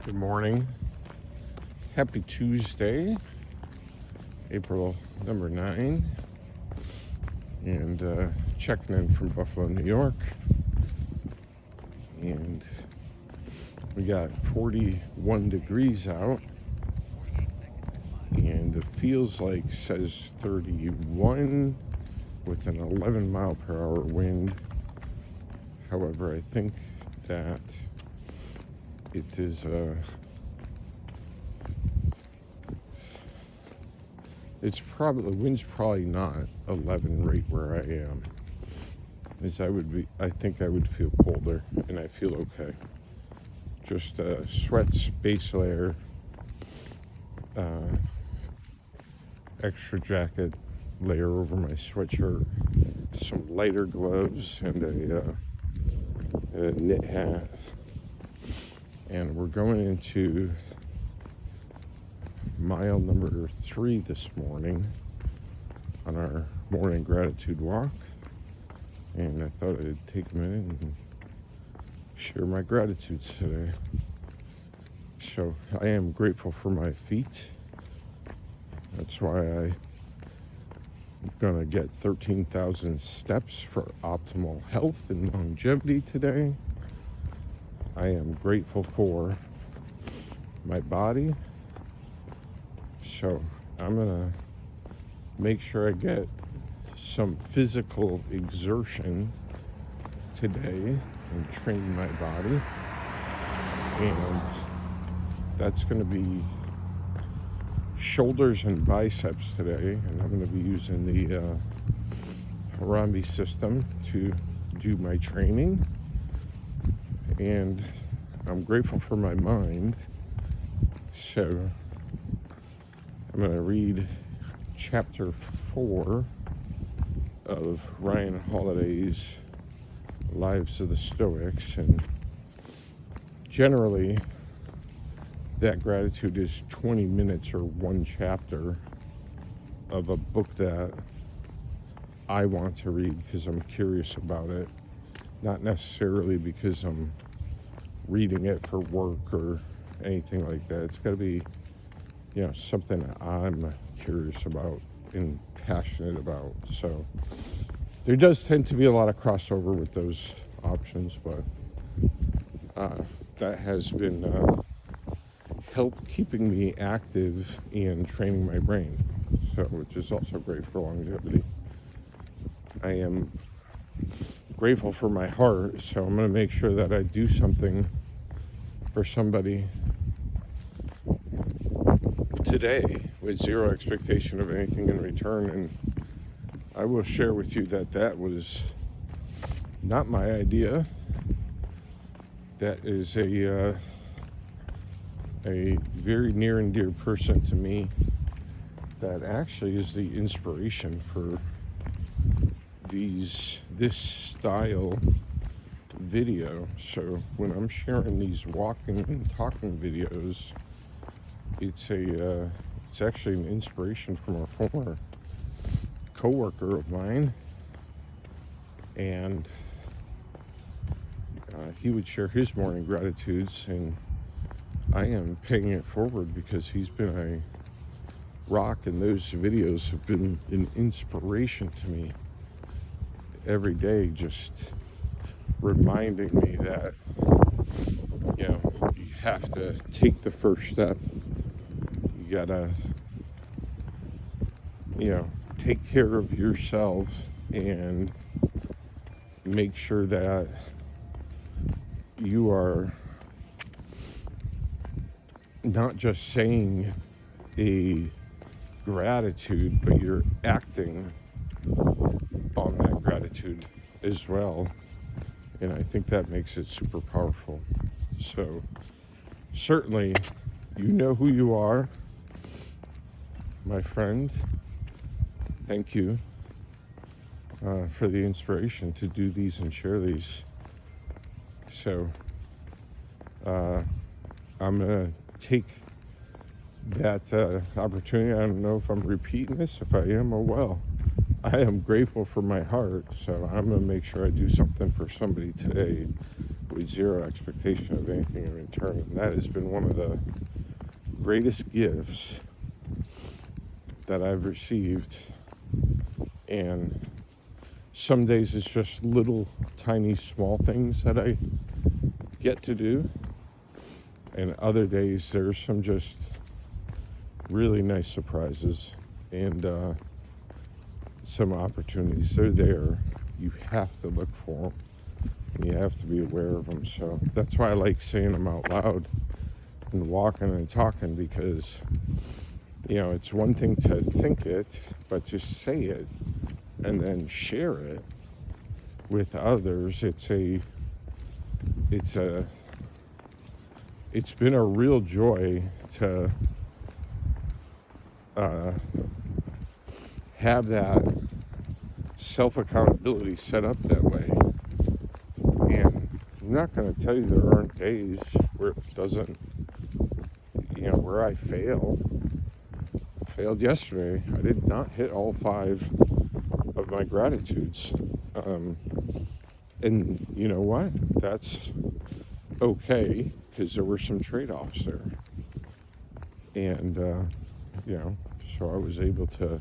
Good morning. Happy Tuesday, April number 9. And checking in from Buffalo, New York. And we got 41 degrees out. And it feels like says 31 with an 11 mile per hour wind. However, I think that it is it's probably, the wind's probably not 11 right where I am. As I think I would feel colder, and I feel okay. Just sweats, base layer, extra jacket layer over my sweatshirt, some lighter gloves, and a knit hat. And we're going into mile number 3 this morning on our morning gratitude walk. And I thought I'd take a minute and share my gratitudes today. So I am grateful for my feet. That's why I'm gonna get 13,000 steps for optimal health and longevity today. I am grateful for my body. So I'm gonna make sure I get some physical exertion today and train my body. And that's gonna be shoulders and biceps today. And I'm gonna be using the Harambe system to do my training. And I'm grateful for my mind. So I'm going to read chapter 4 of Ryan Holiday's Lives of the Stoics. And generally, that gratitude is 20 minutes or one chapter of a book that I want to read because I'm curious about it. Not necessarily because I'm reading it for work or anything like that. It's got to be, something that I'm curious about and passionate about. So there does tend to be a lot of crossover with those options, but that has been help keeping me active and training my brain. So, which is also great for longevity. I am grateful for my heart, so I'm going to make sure that I do something for somebody today with zero expectation of anything in return. And I will share with you that was not my idea. That is a very near and dear person to me that actually is the inspiration for this style video. So when I'm sharing these walking and talking videos, it's actually an inspiration from a former coworker of mine, and he would share his morning gratitudes, and I am paying it forward because he's been a rock, and those videos have been an inspiration to me every day, just reminding me that you have to take the first step. You gotta take care of yourself and make sure that you are not just saying a gratitude, but you're acting on that gratitude as well. And I think that makes it super powerful. So certainly, you know who you are, my friend. Thank you for the inspiration to do these and share these. So I'm going to take that opportunity. I don't know if I'm repeating this. If I am, oh well. I am grateful for my heart, so I'm going to make sure I do something for somebody today with zero expectation of anything in return. And that has been one of the greatest gifts that I've received. And some days it's just little tiny small things that I get to do, and other days there's some just really nice surprises and some opportunities. They're there. You have to look for them, and you have to be aware of them. So that's why I like saying them out loud and walking and talking, because it's one thing to think it, but just say it and then share it with others. It's been a real joy to have that self-accountability set up that way. And I'm not going to tell you there aren't days where it doesn't, where I fail. I failed yesterday. I did not hit all 5 of my gratitudes. And you know what? That's okay, because there were some trade-offs there. And, so I was able to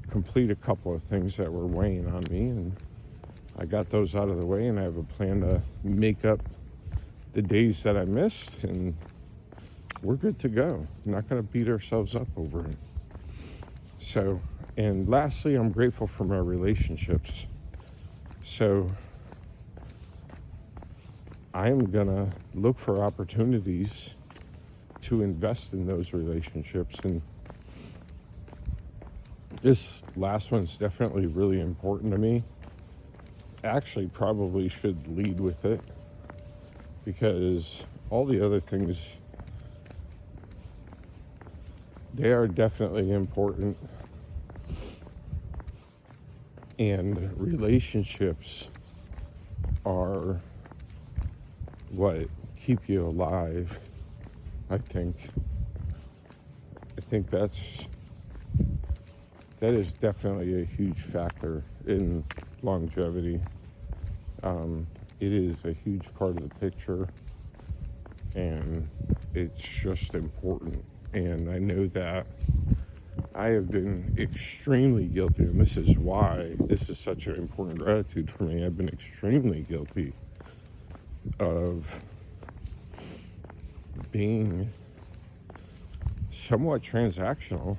complete a couple of things that were weighing on me, and I got those out of the way, and I have a plan to make up the days that I missed, and we're good to go. I'm not going to beat ourselves up over it. So, and lastly, I'm grateful for my relationships. So I'm going to look for opportunities to invest in those relationships. And this last one's definitely really important to me. Actually, probably should lead with it, because all the other things, they are definitely important. And relationships are what keep you alive, I think. I think that is definitely a huge factor in longevity. It is a huge part of the picture, and it's just important. And I know that I have been extremely guilty, and this is why this is such an important gratitude for me. I've been extremely guilty of being somewhat transactional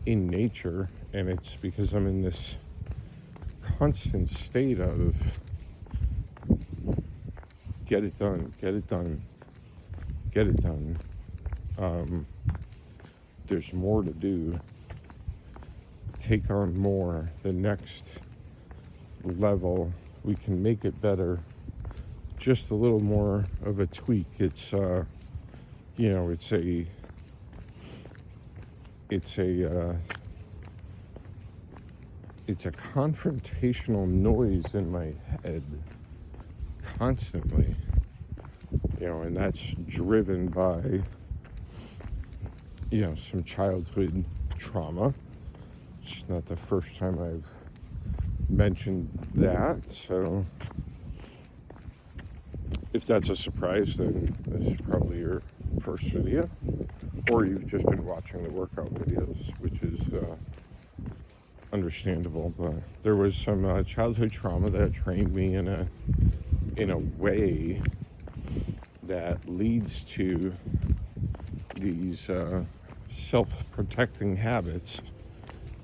in nature, and it's because I'm in this constant state of get it done, get it done, get it done. There's more to do. Take on more. The next level, we can make it better. Just a little more of a tweak. It's a confrontational noise in my head constantly, and that's driven by some childhood trauma. It's not the first time I've mentioned that, so if that's a surprise, then this is probably your first video, or you've just been watching the workout videos, which is understandable. But there was some childhood trauma that trained me in a way that leads to these self-protecting habits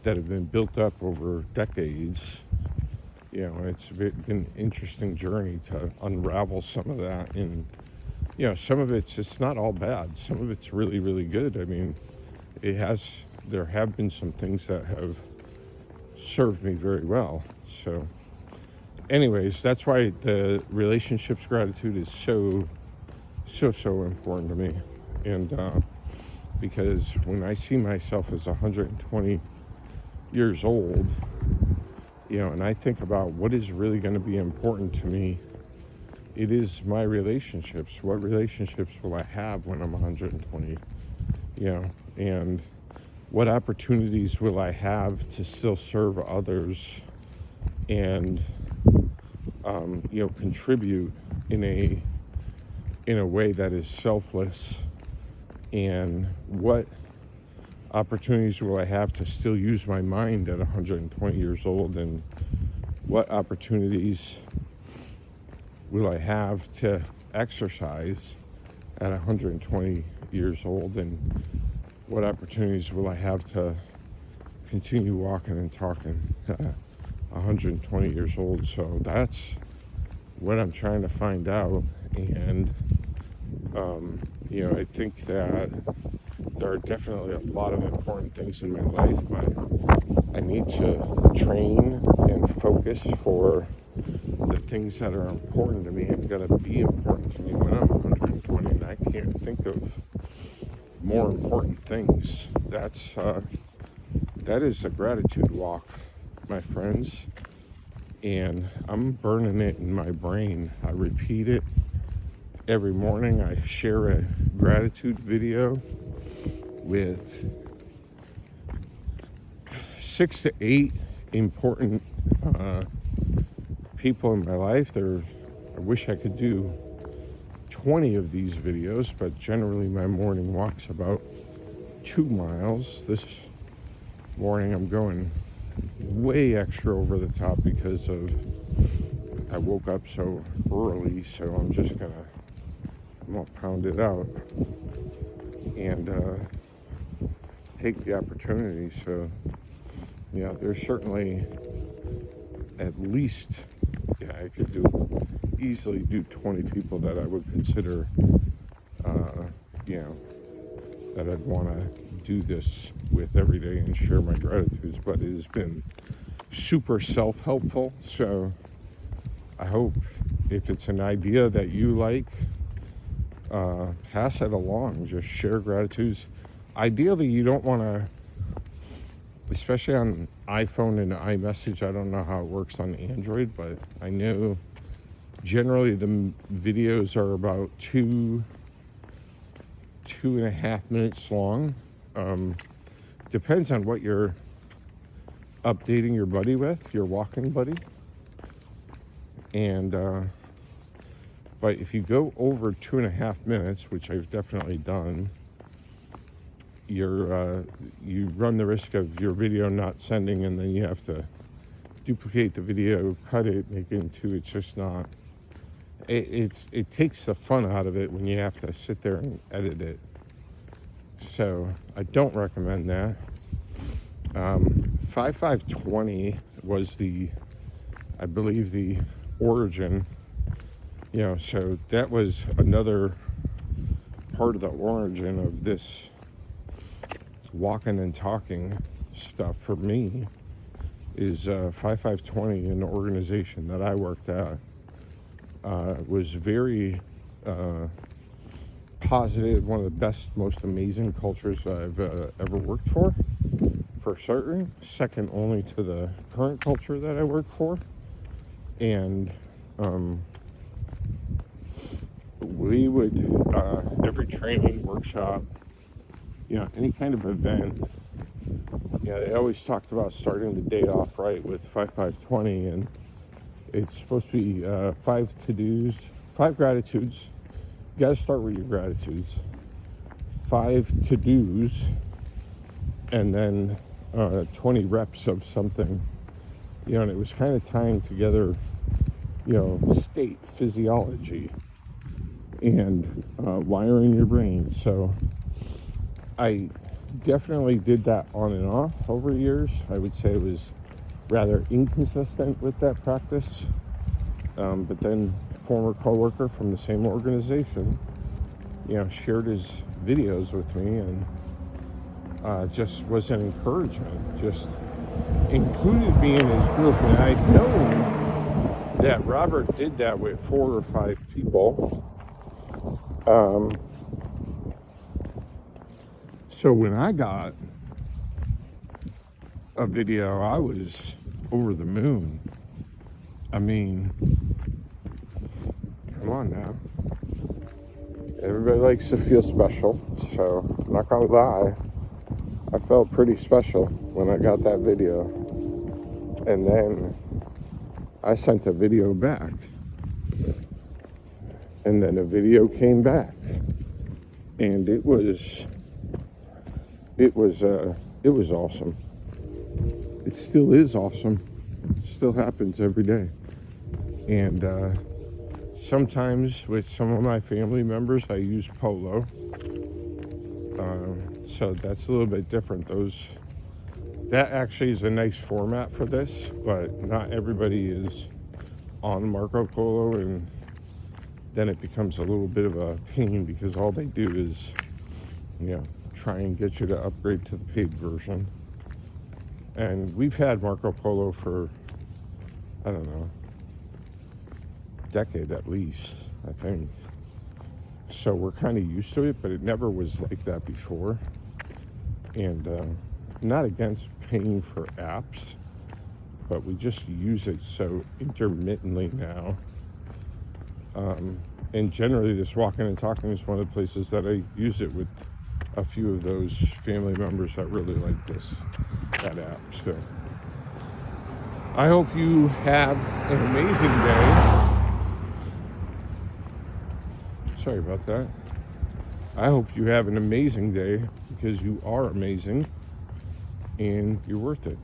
that have been built up over decades. It's been an interesting journey to unravel some of that. And some of it's not all bad. Some of it's really, really good. I mean, there have been some things that have served me very well. So anyways, that's why the relationships gratitude is so important to me. And because when I see myself as 120 years old, and I think about what is really going to be important to me, it is my relationships. What relationships will I have when I'm 120? And what opportunities will I have to still serve others and contribute in a way that is selfless, and what opportunities will I have to still use my mind at 120 years old, and what opportunities will I have to exercise at 120 years old, and what opportunities will I have to continue walking and talking at 120 years old. So that's what I'm trying to find out. And I think that there are definitely a lot of important things in my life, but I need to train and focus for the things that are important to me and going to be important to me when I'm 120, and I can't think of more important things. That is a gratitude walk, my friends, and I'm burning it in my brain. I repeat it every morning. I share a gratitude video with 6 to 8 important people in my life. I wish I could do 20 of these videos, but generally my morning walk's about 2 miles. This morning I'm going way extra over the top because I woke up so early, so I'm gonna pound it out and take the opportunity. So yeah, there's certainly at least, I could easily do 20 people that I would consider, that I'd want to do this with every day and share my gratitudes. But it has been super self-helpful. So I hope if it's an idea that you like, pass it along. Just share gratitudes. Ideally, you don't want to, especially on iPhone and iMessage. I don't know how it works on Android, but I know generally the videos are about 2.5 minutes long. Depends on what you're updating your buddy with, your walking buddy. And but if you go over 2.5 minutes, which I've definitely done, you run the risk of your video not sending, and then you have to duplicate the video, cut it, make it into, it's just not, it takes the fun out of it when you have to sit there and edit it. So I don't recommend that. 5520 was I believe the origin, so that was another part of the origin of this walking and talking stuff for me. Is 5520, an organization that I worked at, was very positive, one of the best, most amazing cultures I've ever worked for certain, second only to the current culture that I work for. And we would, every training, workshop, any kind of event, they always talked about starting the day off right with 5520, and it's supposed to be 5 to-dos, 5 gratitudes. You gotta start with your gratitudes. 5 to-dos, and then 20 reps of something, and it was kind of tying together, state physiology and wiring your brain. So I definitely did that on and off over years. I would say it was rather inconsistent with that practice. But then a former coworker from the same organization, shared his videos with me, and just was an encouragement, just included me in his group. And I'd known that Robert did that with 4 or 5 people. So when I got a video, I was over the moon. I mean, come on now. Everybody likes to feel special, so I'm not gonna lie, I felt pretty special when I got that video. And then I sent a video back, and then a video came back, and it was awesome. It still is awesome. Still happens every day. And sometimes with some of my family members, I use Polo. So that's a little bit different. That actually is a nice format for this, but not everybody is on Marco Polo, and then it becomes a little bit of a pain because all they do is, try and get you to upgrade to the paid version. And we've had Marco Polo for, I don't know, a decade at least, I think. So we're kind of used to it, but it never was like that before. And not against paying for apps, but we just use it so intermittently now. And generally, this Walking and Talking is one of the places that I use it with a few of those family members that really like that app. So I hope you have an amazing day. Sorry about that. I hope you have an amazing day, because you are amazing and you're worth it.